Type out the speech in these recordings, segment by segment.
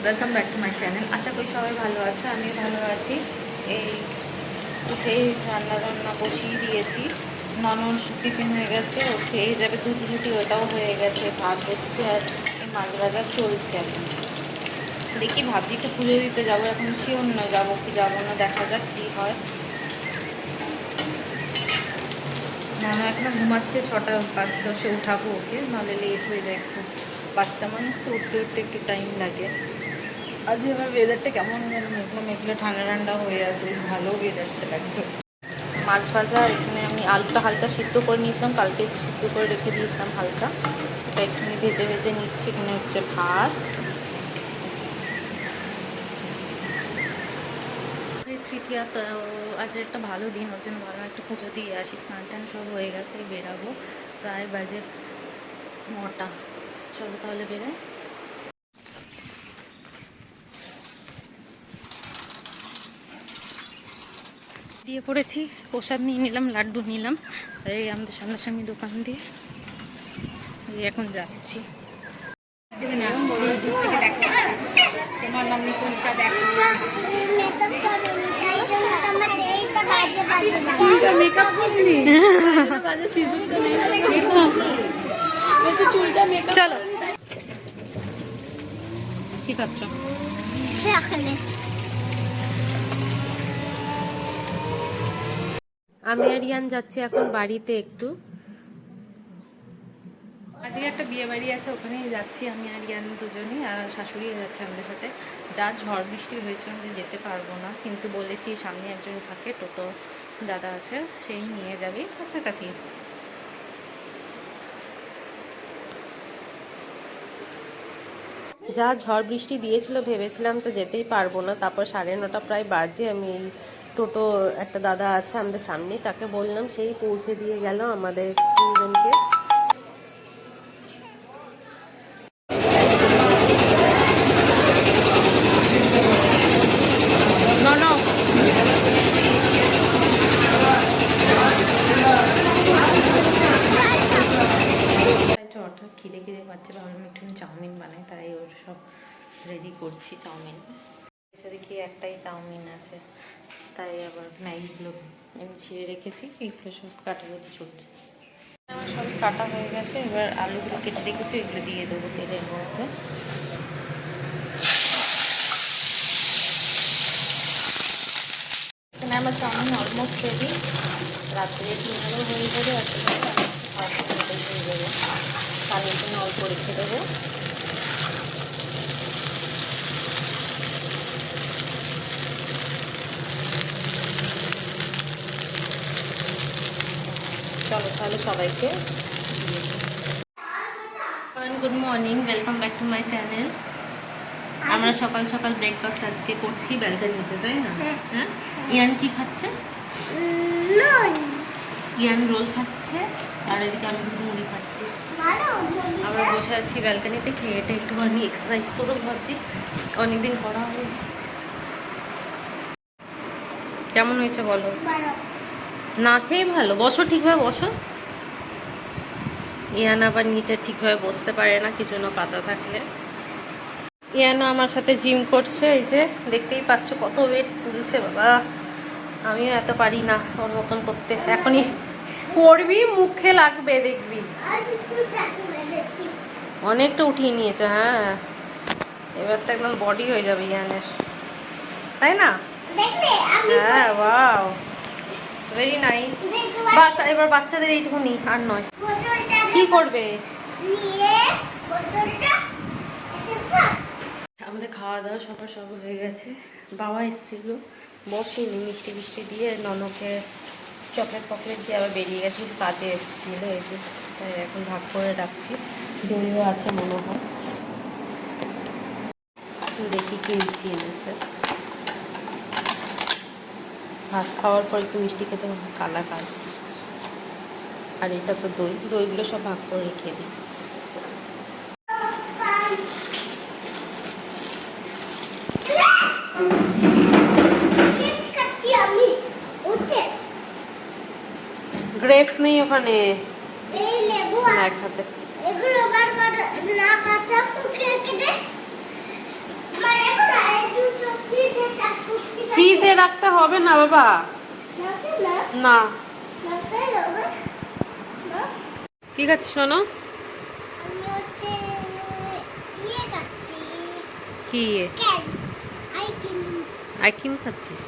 Welcome back to my channel. আশা করি সবাই ভালো আছে, আমি ভালো আছি। এই উঠেই রান্না বসিয়ে দিয়েছি। ননর টিফিন হয়ে গেছে, ও খেয়ে যাবে। দুধ রুটি ওটাও হয়ে গেছে, ভাত বসছে আর এই মাছ ভাজা চলছে। এখন দেখি ভাবছি একটু পুজো দিতে যাবো, এখন শিওর নয় যাবো কি যাবো না, দেখা যাক কী হয়। নানা এখনো ঘুমাচ্ছে, 6:05-10 উঠাবো ওকে, নাহলে লেট হয়ে যায় একটু। বাচ্চা মানুষ তো উঠতে উঠতে একটু টাইম লাগে। আজ আমার ওয়েদারটা কেমন যেন মেঘলা মেঘলা ঠান্ডা ঠান্ডা হয়ে আছে, ভালো ওয়েদারটা লাগছে। মাছ ভাজা, এখানে আমি আলুটা হালকা সিদ্ধ করে নিয়েছিলাম, কালকে সিদ্ধ করে রেখে দিয়েছিলাম হালকা, ওটা একটুখানি ভেজে ভেজে নিচ্ছি। এখানে হচ্ছে ভাত। তৃতীয়া তো আজ একটা ভালো দিন, ওর জন্য ভালো একটা পুজো দিয়ে আসি। স্নান টান সব হয়ে গেছে, বেরাবো। প্রায় বাজে 9টা। চলো তাহলে বেরোয়। দিয়ে পড়েছি, প্রসাদ নিয়ে নিলাম, লাড্ডু নিলাম এই আমাদের সামনাসামনি দোকান দিয়ে। এখন যাচ্ছি। চলো, কি খাচ্ছ? আমি আর ইয়ান যাচ্ছি এখন বাড়িতে একটু। আজকে একটা বিয়ে বাড়ি আছে, ওখানেই যাচ্ছি আমি আর ইয়ান দুজনেই, আর শাশুড়িও যাচ্ছে আমাদের সাথে। যা ঝড় বৃষ্টি হয়েছিল যে যেতে পারবো না, কিন্তু বলেছি সামনে একজন থাকে, টোটো দাদা আছে, সেই নিয়ে যাবে কাছাকাছি। যা ঝড় বৃষ্টি দিয়েছিল ভেবেছিলাম তো যেতেই পারবো না, তারপর 9:30 প্রায় বাজে। আমি এই টোটো একটা দাদা আছে আমাদের সামনে, তাকে বললাম, সেই পৌঁছে দিয়ে গেল আমাদের তিনজনকে। হঠাৎ খিদে খিদে পাচ্ছে, ভাবলাম একটু চাউমিন বানাই, তাই ওর সব রেডি করছি। চাউমিন এসে দেখি একটাই চাউমিন আছে, তাই আবার ম্যাগিগুলো আমি ছিঁড়ে রেখেছি, এইগুলো সব কাটাকুটি চলছে। আমার সবই কাটা হয়ে গেছে, এবার আলুগুলো কেটে রেখেছি, এগুলো দিয়ে দেবো তেলের মধ্যে। এখানে আমার চাউমিন অলমোস্ট রেডি, রাত্রে ডিনারও হয়ে যাবে, আর হয়ে যাবে। কালের জন্য অল্প রেখে দেবো। চলো তাহলে সবাইকে good morning, welcome back to my channel. আমরা সকাল সকাল ব্রেকফাস্ট আজকে করছি ব্যালকনিতে, তাই না? হ্যাঁ, ইয়ান কি খাচ্ছে? ইয়ান রোল খাচ্ছে, আর এদিকে আমি দুধ মুড়ি খাচ্ছি। আমরা বসে আছি ব্যালকনিতে, খেয়ে এটা একটুখানি এক্সারসাইজ করবো ভাবছি, অনেকদিন করা হয়। কেমন হয়েছে বলো? না খেয়ে ভালো, বসো ঠিকভাবে বসো। ইয়ান আবার নিচে ঠিকভাবে বসতে পারে না, কিছু না পাতা থাকলে। ইয়ানও আমার সাথে জিম করছে, এই যে দেখতেই পাচ্ছ কত ওয়েট তুলছে বাবা। আমিও এত পারি না ওর মতন করতে, এখনই পড়বি মুখে লাগবে দেখবি। অনেকটা উঠিয়ে নিয়েছে, হ্যাঁ এবার তো একদম বডি হয়ে যাবে ইয়ানের, তাই না? হ্যাঁ, ওয়াও, ভেরি নাইস। বাস এবার বাচ্চাদের এইটুকুনি, আর নয়। কি করবে? আমাদের খাওয়া দাওয়া সব হয়ে গেছে। বাবা এসেছিল, বসেনি, মিষ্টি মিষ্টি দিয়ে ননকে চকলেট ফকলেট দিয়ে আবার বেরিয়ে গেছে, কাজে এসেছিলো, এই যে তাই এখন ভাগ করে রাখছি। দইও আছে মনে হয়, দেখি কি মিষ্টি এনেছে। ভাত খাওয়ার পর একটু মিষ্টি খেতে কালা কাল, আর এটা তো দইগুলো সব ভাগ করে রেখে দিই। গ্রেপস নেই ওখানে, এক হাতে ফ্রিজে রাখতে হবে না বাবা, না। কি খাচ্ছিস শোনো? কি আইসক্রিম খাচ্ছিস?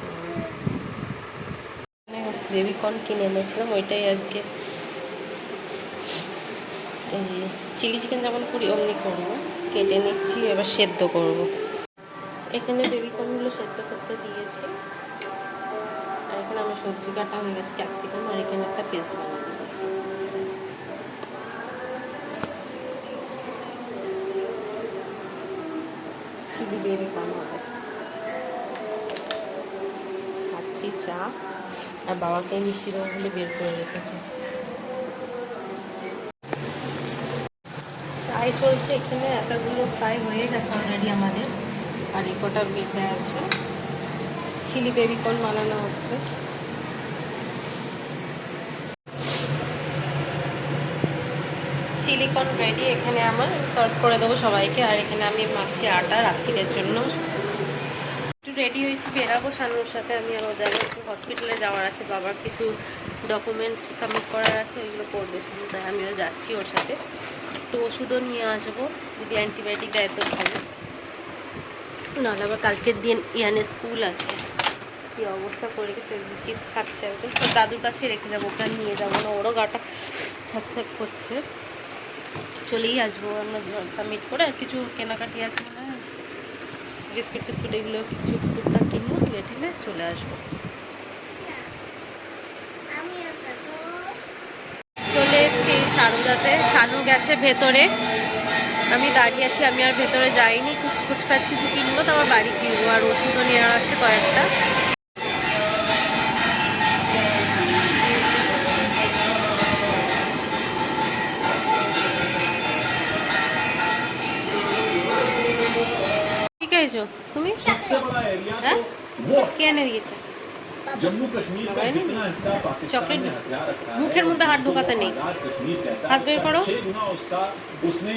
বেবিকর্ন কিনে এনেছিলাম, ওইটাই আজকে এই চিলি চিকেন যেমন করি অমনি করবো। কেটে নিচ্ছি, এবার সেদ্ধ করব। এখানে বেবিকর্নগুলো সেদ্ধ করতে দিয়েছি, আর এখানে আমার সবজি কাটা হয়ে গেছে, ক্যাপসিকাম, আর এখানে একটা পেস্ট বানিয়ে দিয়েছি। চিলি বেবিকর্ন হবে। খাচ্ছি চা, আর বাবাকে মিষ্টি রঙগুলো বের করে রেখেছে। ফ্রাই চলছে এখানে, এতগুলো ফ্রাই হয়ে গেছে অলরেডি আমাদের, আর এই কটা বেঁচে আছে। চিলি বেবিকর্ন বানানো হচ্ছে। চিলিকর্ন রেডি, এখানে আমার সার্ভ করে দেবো সবাইকে। আর এখানে আমি মাখছি আটা রাত্রির জন্য। একটু রেডি হয়েছি, বেরাবো শানুর সাথে। আমি আরও যাবো, একটু হসপিটালে যাওয়ার আছে, বাবার কিছু ডকুমেন্টস সাবমিট করার আছে, ওইগুলো করবে শানু, তাই আমিও যাচ্ছি ওর সাথে। তো ওষুধও নিয়ে আসবো, যদি অ্যান্টিবায়োটিক দেয় তো ভালো, নাহলে আবার কালকের দিন ইয়ানের স্কুল আছে। কী অবস্থা করে রেখেছে, চিপস খাচ্ছে একজন, তো দাদুর কাছে রেখে যাবো, ওকে নিয়ে যাবো না, ওরও গাটা ছ্যাক করছে। চলেই আসবো আমরা সাবমিট করে, আর কিছু কেনাকাটি আছে মনে হয়, বিস্কুট ফিস্কুট এগুলো কিছু টুকটাক কিনবো, ঠেলে চলে আসবো। চলে এসেছি সারদাতে, শানু গেছে ভেতরে, আমি দাঁড়িয়ে আছি, আমি আর ভেতরে যাইনি। ফুচকাছ কিছু কিনবো, তারপর বাড়ি ফিরবো, আর ওষুধও নেওয়া আছে কয়েকটা। ঠিক আছে তুমি, হ্যাঁ কে এনে দিয়েছে? जम्मू कश्मीर का जितना हिस्सा चॉकलेट पाकिस्तान में बिस्कुट। हथियार रखता है, मुखेर मध्य हाथ ढुकाते नहीं। आजाद कश्मीर कहता हाथ है, बेर उसका करो। 6 गुना उसने